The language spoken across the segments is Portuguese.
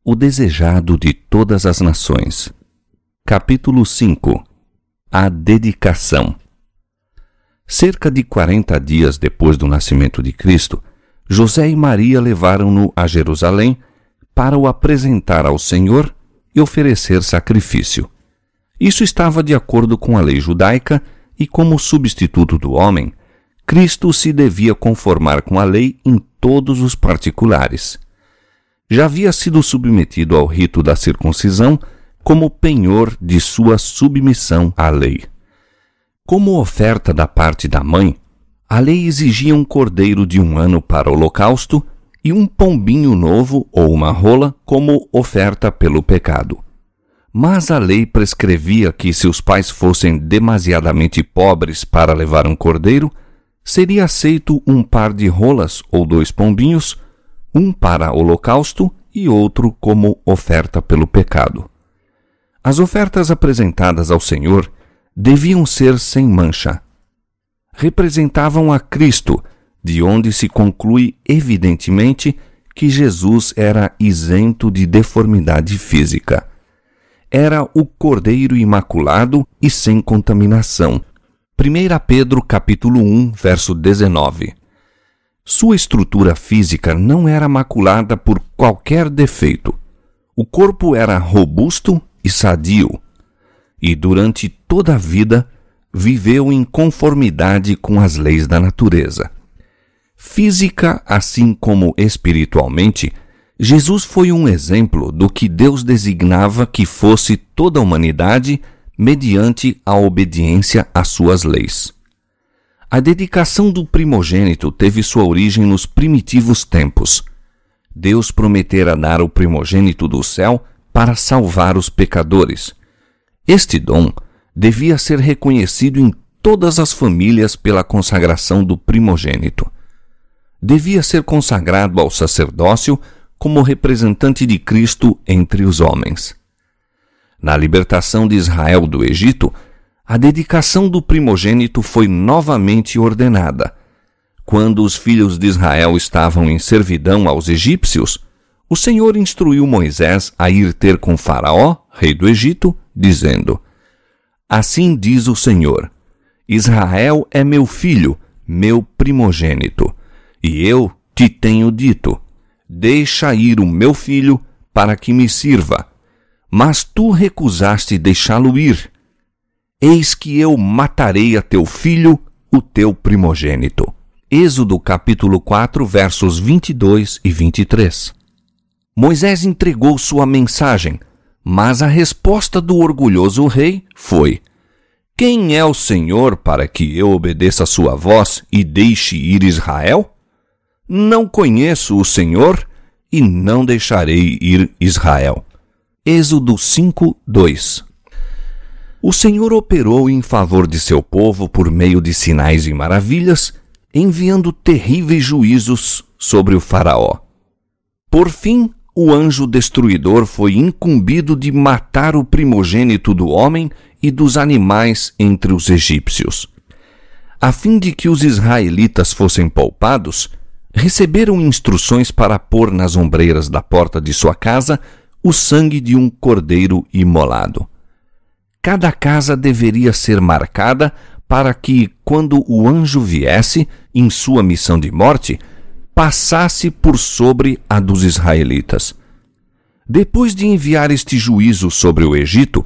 O desejado de todas as nações. Capítulo 5. A dedicação. Cerca de 40 dias depois do nascimento de Cristo, José e Maria levaram-no a Jerusalém para o apresentar ao Senhor e oferecer sacrifício. Isso estava de acordo com a lei judaica e, como substituto do homem, Cristo se devia conformar com a lei em todos os particulares. Já havia sido submetido ao rito da circuncisão como penhor de sua submissão à lei. Como oferta da parte da mãe, a lei exigia um cordeiro de 1 ano para o holocausto e um pombinho novo ou uma rola como oferta pelo pecado. Mas a lei prescrevia que, se os pais fossem demasiadamente pobres para levar um cordeiro, seria aceito um par de rolas ou 2 pombinhos, um para holocausto e outro como oferta pelo pecado. As ofertas apresentadas ao Senhor deviam ser sem mancha. Representavam a Cristo, de onde se conclui evidentemente que Jesus era isento de deformidade física. Era o Cordeiro Imaculado e sem contaminação. 1 Pedro capítulo 1, verso 19. Sua estrutura física não era maculada por qualquer defeito. O corpo era robusto e sadio, e durante toda a vida viveu em conformidade com as leis da natureza. Física, assim como espiritualmente, Jesus foi um exemplo do que Deus designava que fosse toda a humanidade mediante a obediência às suas leis. A dedicação do primogênito teve sua origem nos primitivos tempos. Deus prometera dar o primogênito do céu para salvar os pecadores. Este dom devia ser reconhecido em todas as famílias pela consagração do primogênito. Devia ser consagrado ao sacerdócio como representante de Cristo entre os homens. Na libertação de Israel do Egito, a dedicação do primogênito foi novamente ordenada. Quando os filhos de Israel estavam em servidão aos egípcios, o Senhor instruiu Moisés a ir ter com Faraó, rei do Egito, dizendo: Assim diz o Senhor: Israel é meu filho, meu primogênito, e eu te tenho dito: deixa ir o meu filho para que me sirva. Mas tu recusaste deixá-lo ir. Eis que eu matarei a teu filho, o teu primogênito. Êxodo capítulo 4, versos 22 e 23. Moisés entregou sua mensagem, mas a resposta do orgulhoso rei foi: Quem é o Senhor para que eu obedeça a sua voz e deixe ir Israel? Não conheço o Senhor e não deixarei ir Israel. Êxodo 5, 2. O Senhor operou em favor de seu povo por meio de sinais e maravilhas, enviando terríveis juízos sobre o Faraó. Por fim, o anjo destruidor foi incumbido de matar o primogênito do homem e dos animais entre os egípcios. A fim de que os israelitas fossem poupados, receberam instruções para pôr nas ombreiras da porta de sua casa o sangue de um cordeiro imolado. Cada casa deveria ser marcada para que, quando o anjo viesse, em sua missão de morte, passasse por sobre a dos israelitas. Depois de enviar este juízo sobre o Egito,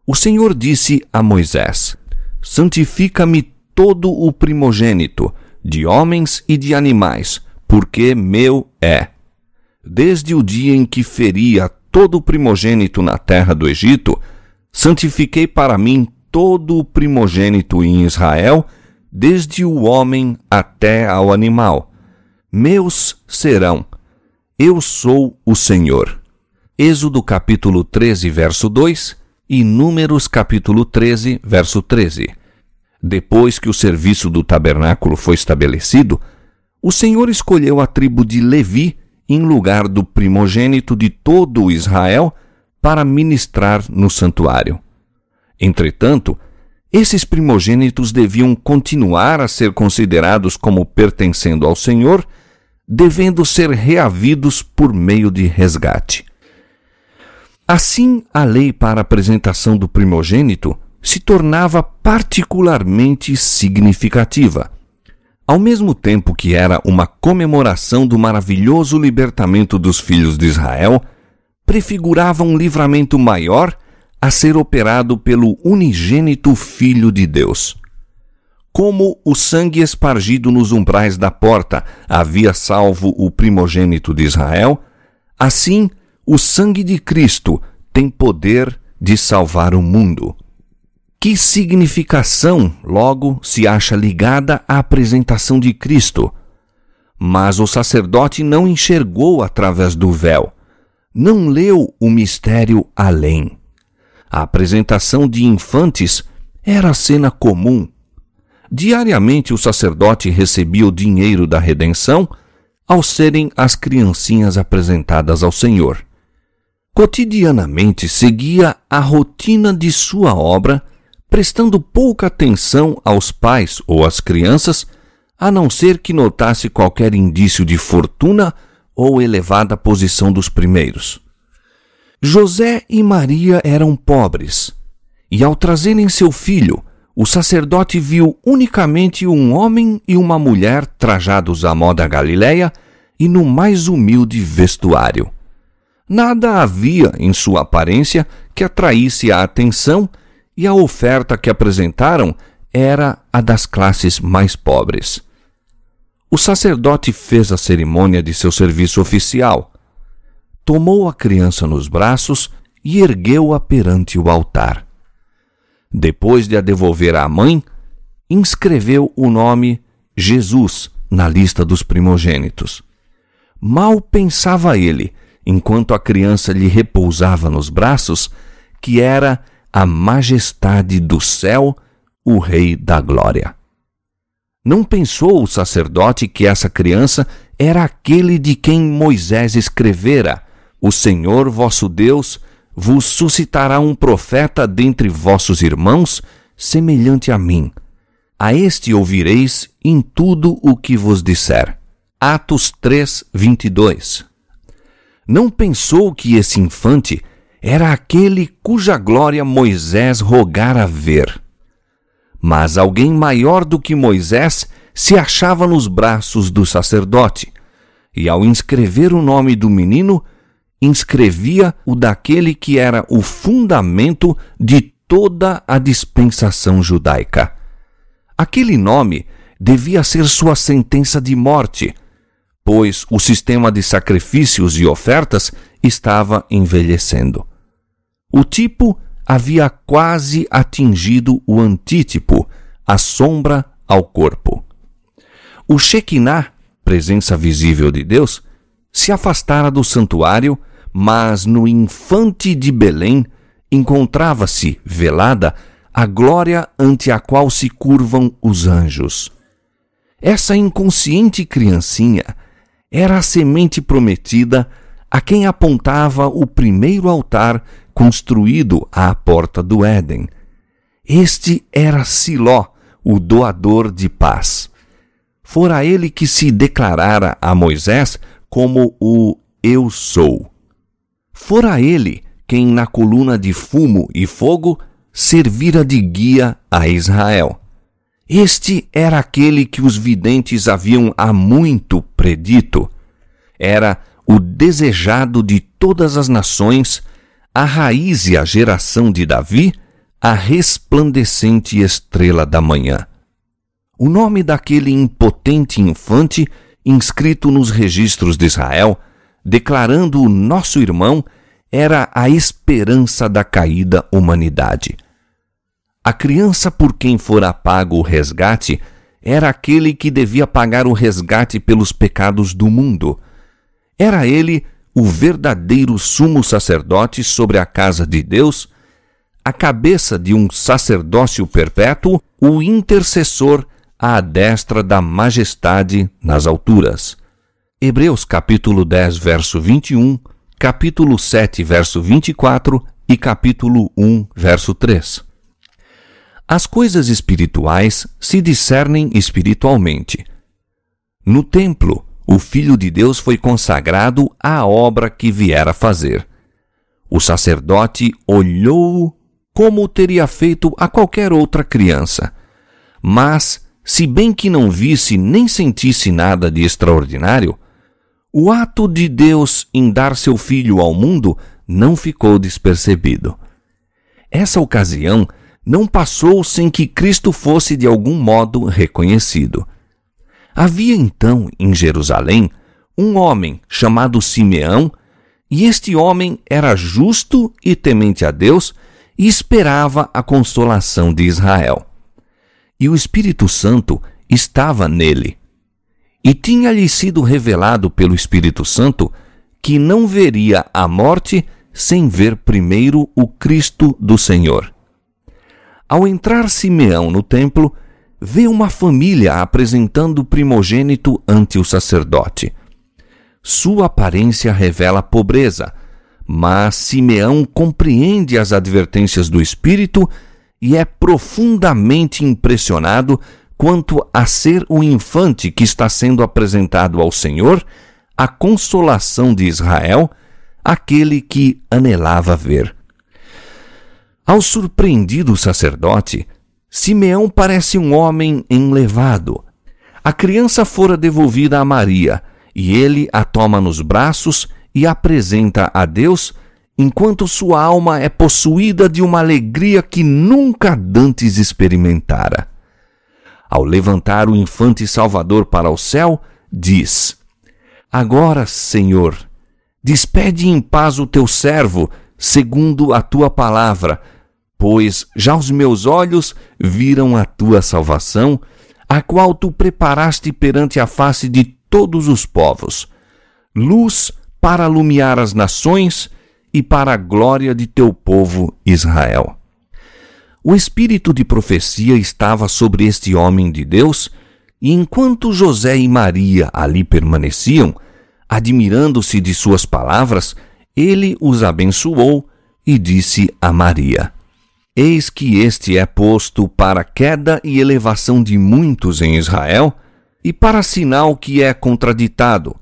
o Senhor disse a Moisés: Santifica-me todo o primogênito, de homens e de animais, porque meu é. Desde o dia em que feria todo o primogênito na terra do Egito, santifiquei para mim todo o primogênito em Israel, desde o homem até ao animal. Meus serão. Eu sou o Senhor. Êxodo capítulo 13, verso 2 e Números capítulo 13, verso 13. Depois que o serviço do tabernáculo foi estabelecido, o Senhor escolheu a tribo de Levi em lugar do primogênito de todo o Israel para ministrar no santuário. Entretanto, esses primogênitos deviam continuar a ser considerados como pertencendo ao Senhor, devendo ser reavidos por meio de resgate. Assim, a lei para a apresentação do primogênito se tornava particularmente significativa. Ao mesmo tempo que era uma comemoração do maravilhoso libertamento dos filhos de Israel, prefigurava um livramento maior a ser operado pelo unigênito Filho de Deus. Como o sangue espargido nos umbrais da porta havia salvo o primogênito de Israel, assim o sangue de Cristo tem poder de salvar o mundo. Que significação, logo, se acha ligada à apresentação de Cristo? Mas o sacerdote não enxergou através do véu, não leu o mistério além. A apresentação de infantes era cena comum. Diariamente o sacerdote recebia o dinheiro da redenção ao serem as criancinhas apresentadas ao Senhor. Cotidianamente seguia a rotina de sua obra, prestando pouca atenção aos pais ou às crianças, a não ser que notasse qualquer indício de fortuna ou elevada posição dos primeiros. José e Maria eram pobres, e ao trazerem seu filho, o sacerdote viu unicamente um homem e uma mulher trajados à moda galileia e no mais humilde vestuário. Nada havia em sua aparência que atraísse a atenção, e a oferta que apresentaram era a das classes mais pobres. O sacerdote fez a cerimônia de seu serviço oficial. Tomou a criança nos braços e ergueu-a perante o altar. Depois de a devolver à mãe, inscreveu o nome Jesus na lista dos primogênitos. Mal pensava ele, enquanto a criança lhe repousava nos braços, que era a majestade do céu, o Rei da Glória. Não pensou o sacerdote que essa criança era aquele de quem Moisés escrevera: o Senhor vosso Deus vos suscitará um profeta dentre vossos irmãos, semelhante a mim. A este ouvireis em tudo o que vos disser. Atos 3, 22. Não pensou que esse infante era aquele cuja glória Moisés rogara ver. Mas alguém maior do que Moisés se achava nos braços do sacerdote, e ao inscrever o nome do menino, inscrevia o daquele que era o fundamento de toda a dispensação judaica. Aquele nome devia ser sua sentença de morte, pois o sistema de sacrifícios e ofertas estava envelhecendo. O tipo havia quase atingido o antítipo, a sombra ao corpo. O Shekinah, presença visível de Deus, se afastara do santuário, mas no infante de Belém encontrava-se, velada, a glória ante a qual se curvam os anjos. Essa inconsciente criancinha era a semente prometida a quem apontava o primeiro altar construído à porta do Éden. Este era Siló, o doador de paz. Fora ele que se declarara a Moisés como o Eu Sou. Fora ele quem na coluna de fumo e fogo servira de guia a Israel. Este era aquele que os videntes haviam há muito predito. Era o desejado de todas as nações, a raiz e a geração de Davi, a resplandecente estrela da manhã. O nome daquele impotente infante, inscrito nos registros de Israel, declarando o nosso irmão, era a esperança da caída humanidade. A criança por quem fora pago o resgate era aquele que devia pagar o resgate pelos pecados do mundo. Era ele o verdadeiro sumo sacerdote sobre a casa de Deus, a cabeça de um sacerdócio perpétuo, o intercessor à destra da majestade nas alturas. Hebreus capítulo 10, verso 21, capítulo 7, verso 24 e capítulo 1, verso 3. As coisas espirituais se discernem espiritualmente. No templo, o Filho de Deus foi consagrado à obra que viera fazer. O sacerdote olhou-o como teria feito a qualquer outra criança. Mas, se bem que não visse nem sentisse nada de extraordinário, o ato de Deus em dar seu filho ao mundo não ficou despercebido. Essa ocasião não passou sem que Cristo fosse de algum modo reconhecido. Havia então em Jerusalém um homem chamado Simeão, e este homem era justo e temente a Deus e esperava a consolação de Israel. E o Espírito Santo estava nele. E tinha-lhe sido revelado pelo Espírito Santo que não veria a morte sem ver primeiro o Cristo do Senhor. Ao entrar Simeão no templo, vê uma família apresentando o primogênito ante o sacerdote. Sua aparência revela pobreza, mas Simeão compreende as advertências do Espírito e é profundamente impressionado quanto a ser o infante que está sendo apresentado ao Senhor, a consolação de Israel, aquele que anelava ver. Ao surpreendido sacerdote, Simeão parece um homem enlevado. A criança fora devolvida a Maria, e ele a toma nos braços e apresenta a Deus, enquanto sua alma é possuída de uma alegria que nunca dantes experimentara. Ao levantar o infante Salvador para o céu, diz: Agora, Senhor, despede em paz o teu servo, segundo a tua palavra, pois já os meus olhos viram a tua salvação, a qual tu preparaste perante a face de todos os povos, luz para alumiar as nações e para a glória de teu povo Israel. O espírito de profecia estava sobre este homem de Deus, e enquanto José e Maria ali permaneciam, admirando-se de suas palavras, ele os abençoou e disse a Maria: Eis que este é posto para queda e elevação de muitos em Israel, e para sinal que é contraditado,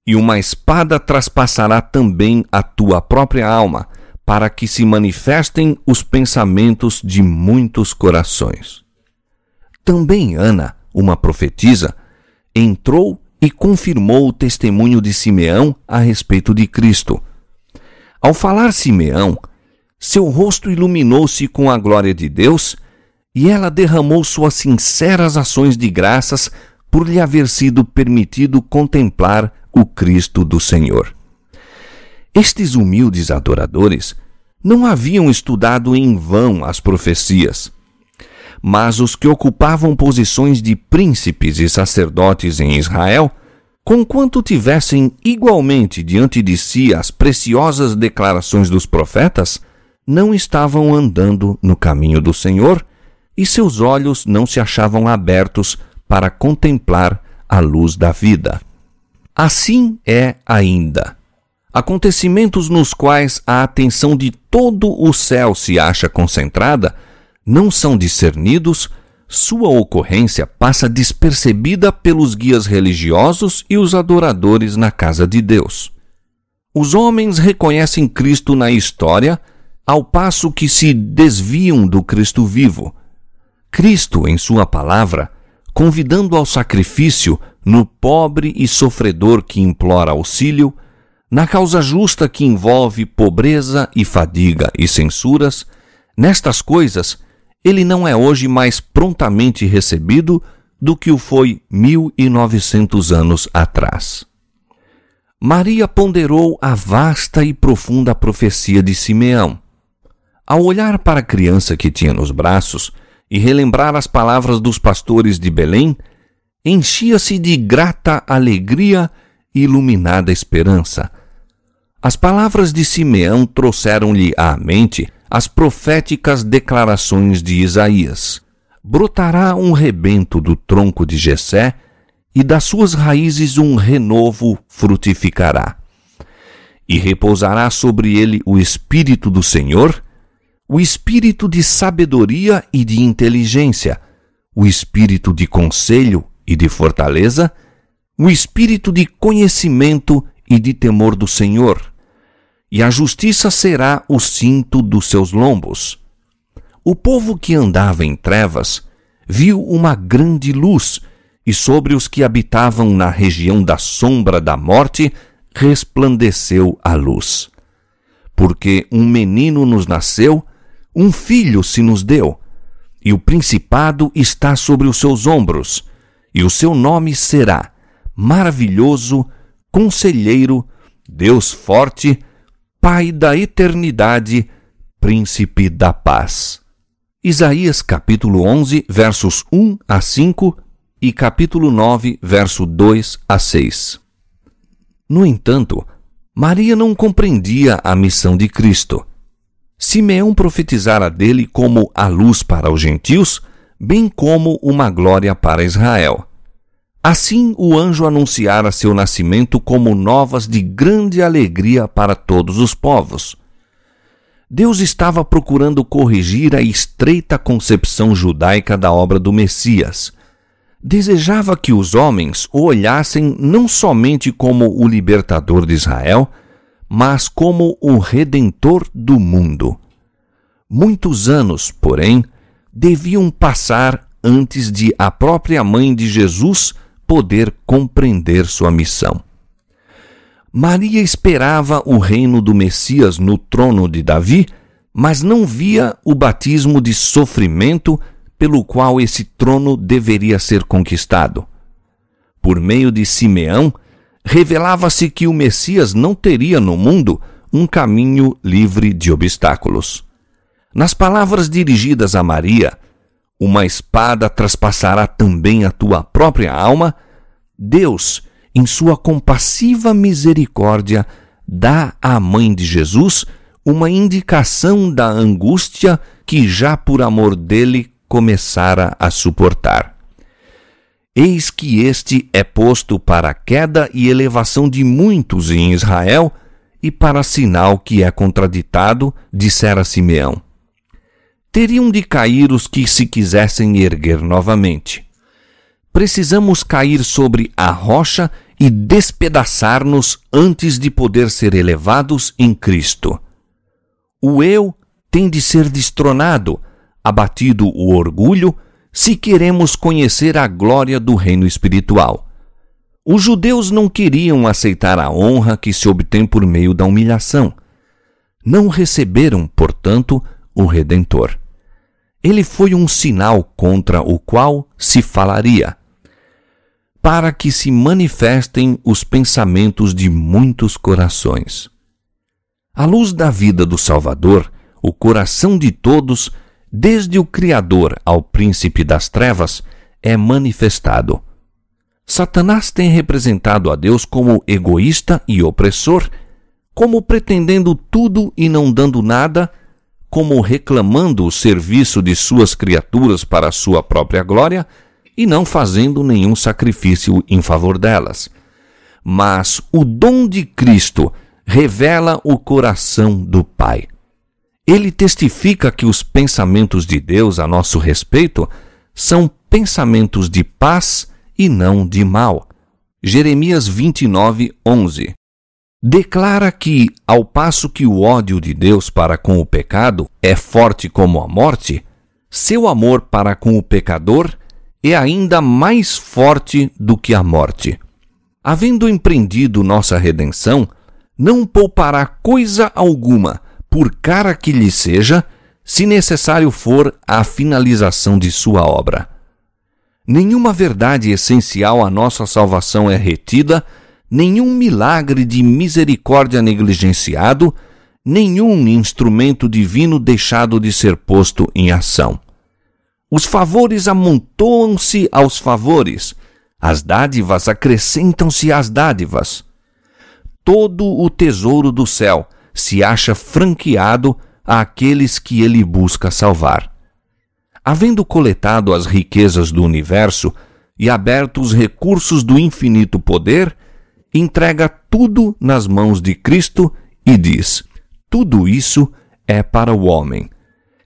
e uma espada traspassará também a tua própria alma, para que se manifestem os pensamentos de muitos corações. Também Ana, uma profetisa, entrou e confirmou o testemunho de Simeão a respeito de Cristo. Ao falar Simeão, seu rosto iluminou-se com a glória de Deus, e ela derramou suas sinceras ações de graças por lhe haver sido permitido contemplar o Cristo do Senhor. Estes humildes adoradores não haviam estudado em vão as profecias, mas os que ocupavam posições de príncipes e sacerdotes em Israel, conquanto tivessem igualmente diante de si as preciosas declarações dos profetas, não estavam andando no caminho do Senhor, e seus olhos não se achavam abertos para contemplar a luz da vida. Assim é ainda. Acontecimentos nos quais a atenção de todo o céu se acha concentrada não são discernidos, sua ocorrência passa despercebida pelos guias religiosos e os adoradores na casa de Deus. Os homens reconhecem Cristo na história, ao passo que se desviam do Cristo vivo. Cristo, em sua palavra, convidando ao sacrifício no pobre e sofredor que implora auxílio, na causa justa que envolve pobreza e fadiga e censuras, nestas coisas, ele não é hoje mais prontamente recebido do que o foi 1900 anos atrás. Maria ponderou a vasta e profunda profecia de Simeão. Ao olhar para a criança que tinha nos braços e relembrar as palavras dos pastores de Belém, enchia-se de grata alegria e iluminada esperança. As palavras de Simeão trouxeram-lhe à mente as proféticas declarações de Isaías. Brotará um rebento do tronco de Jessé, e das suas raízes um renovo frutificará. E repousará sobre ele o Espírito do Senhor, o Espírito de sabedoria e de inteligência, o Espírito de conselho e de fortaleza, o Espírito de conhecimento e de temor do Senhor. e a justiça será o cinto dos seus lombos. O povo que andava em trevas viu uma grande luz, e sobre os que habitavam na região da sombra da morte resplandeceu a luz. Porque um menino nos nasceu, um filho se nos deu, e o principado está sobre os seus ombros, e o seu nome será Maravilhoso, Conselheiro, Deus Forte, Pai da Eternidade, Príncipe da Paz. Isaías capítulo 11, versos 1 a 5 e capítulo 9, verso 2 a 6. No entanto, Maria não compreendia a missão de Cristo. Simeão profetizara dele como a luz para os gentios, bem como uma glória para Israel. Assim o anjo anunciara seu nascimento como novas de grande alegria para todos os povos. Deus estava procurando corrigir a estreita concepção judaica da obra do Messias. Desejava que os homens o olhassem não somente como o libertador de Israel, mas como o redentor do mundo. Muitos anos, porém, deviam passar antes de a própria mãe de Jesus poder compreender sua missão. Maria esperava o reino do Messias no trono de Davi, mas não via o batismo de sofrimento pelo qual esse trono deveria ser conquistado. Por meio de Simeão, revelava-se que o Messias não teria no mundo um caminho livre de obstáculos. Nas palavras dirigidas a Maria, uma espada traspassará também a tua própria alma, Deus, em sua compassiva misericórdia, dá à mãe de Jesus uma indicação da angústia que já por amor dele começara a suportar. Eis que este é posto para a queda e elevação de muitos em Israel e para sinal que é contraditado, dissera Simeão. Teriam de cair os que se quisessem erguer novamente. Precisamos cair sobre a rocha e despedaçar-nos antes de poder ser elevados em Cristo. O eu tem de ser destronado, abatido o orgulho, se queremos conhecer a glória do reino espiritual. Os judeus não queriam aceitar a honra que se obtém por meio da humilhação. Não receberam, portanto, o Redentor. Ele foi um sinal contra o qual se falaria, para que se manifestem os pensamentos de muitos corações. À luz da vida do Salvador, o coração de todos, desde o Criador ao príncipe das trevas, é manifestado. Satanás tem representado a Deus como egoísta e opressor, como pretendendo tudo e não dando nada, como reclamando o serviço de suas criaturas para a sua própria glória e não fazendo nenhum sacrifício em favor delas. Mas o dom de Cristo revela o coração do Pai. Ele testifica que os pensamentos de Deus a nosso respeito são pensamentos de paz e não de mal. Jeremias 29, 11. Declara que, ao passo que o ódio de Deus para com o pecado é forte como a morte, seu amor para com o pecador é ainda mais forte do que a morte. Havendo empreendido nossa redenção, não poupará coisa alguma, por cara que lhe seja, se necessário for a finalização de sua obra. Nenhuma verdade essencial à nossa salvação é retida, nenhum milagre de misericórdia negligenciado, nenhum instrumento divino deixado de ser posto em ação. Os favores amontoam-se aos favores, as dádivas acrescentam-se às dádivas. Todo o tesouro do céu se acha franqueado àqueles que ele busca salvar. Havendo coletado as riquezas do universo e aberto os recursos do infinito poder, entrega tudo nas mãos de Cristo e diz: tudo isso é para o homem.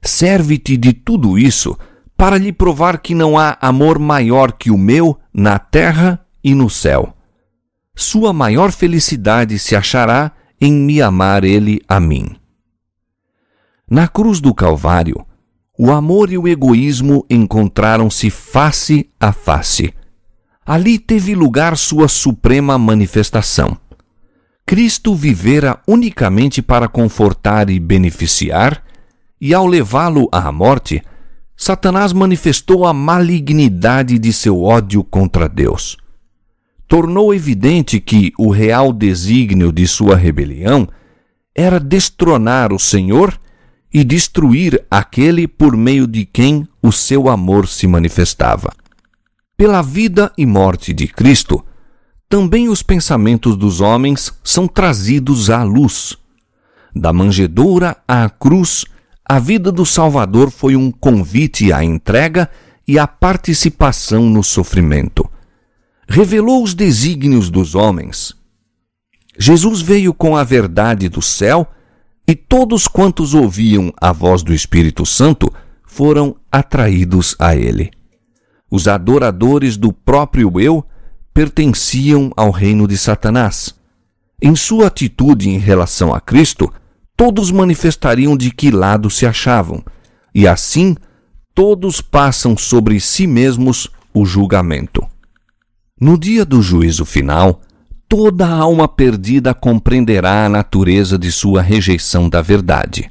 Serve-te de tudo isso para lhe provar que não há amor maior que o meu na terra e no céu. Sua maior felicidade se achará em me amar ele a mim. Na cruz do Calvário, o amor e o egoísmo encontraram-se face a face. Ali teve lugar sua suprema manifestação. Cristo vivera unicamente para confortar e beneficiar, e ao levá-lo à morte, Satanás manifestou a malignidade de seu ódio contra Deus. Tornou evidente que o real desígnio de sua rebelião era destronar o Senhor e destruir aquele por meio de quem o seu amor se manifestava. Pela vida e morte de Cristo, também os pensamentos dos homens são trazidos à luz. Da manjedoura à cruz, a vida do Salvador foi um convite à entrega e à participação no sofrimento. Revelou os desígnios dos homens. Jesus veio com a verdade do céu e todos quantos ouviam a voz do Espírito Santo foram atraídos a ele. Os adoradores do próprio eu pertenciam ao reino de Satanás. Em sua atitude em relação a Cristo, todos manifestariam de que lado se achavam, e assim todos passam sobre si mesmos o julgamento. No dia do juízo final, toda alma perdida compreenderá a natureza de sua rejeição da verdade.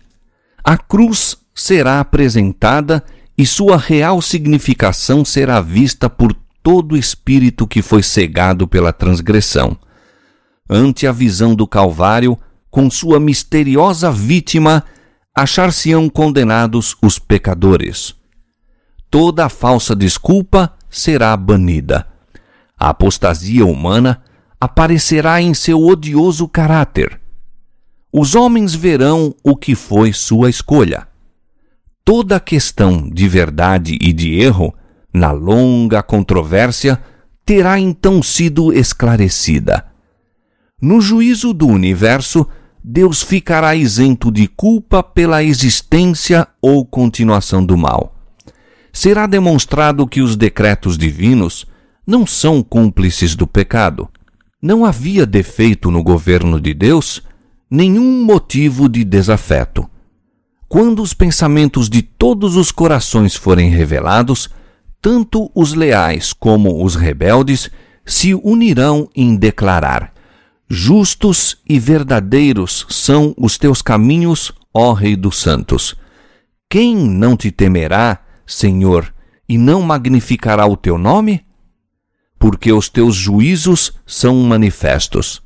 A cruz será apresentada e sua real significação será vista por todo espírito que foi cegado pela transgressão. Ante a visão do Calvário, com sua misteriosa vítima, achar-se-ão condenados os pecadores. Toda a falsa desculpa será banida. A apostasia humana aparecerá em seu odioso caráter. Os homens verão o que foi sua escolha. Toda a questão de verdade e de erro, na longa controvérsia, terá então sido esclarecida. No juízo do universo, Deus ficará isento de culpa pela existência ou continuação do mal. Será demonstrado que os decretos divinos não são cúmplices do pecado. Não havia defeito no governo de Deus, nenhum motivo de desafeto. Quando os pensamentos de todos os corações forem revelados, tanto os leais como os rebeldes se unirão em declarar: justos e verdadeiros são os teus caminhos, ó Rei dos Santos. Quem não te temerá, Senhor, e não magnificará o teu nome? Porque os teus juízos são manifestos.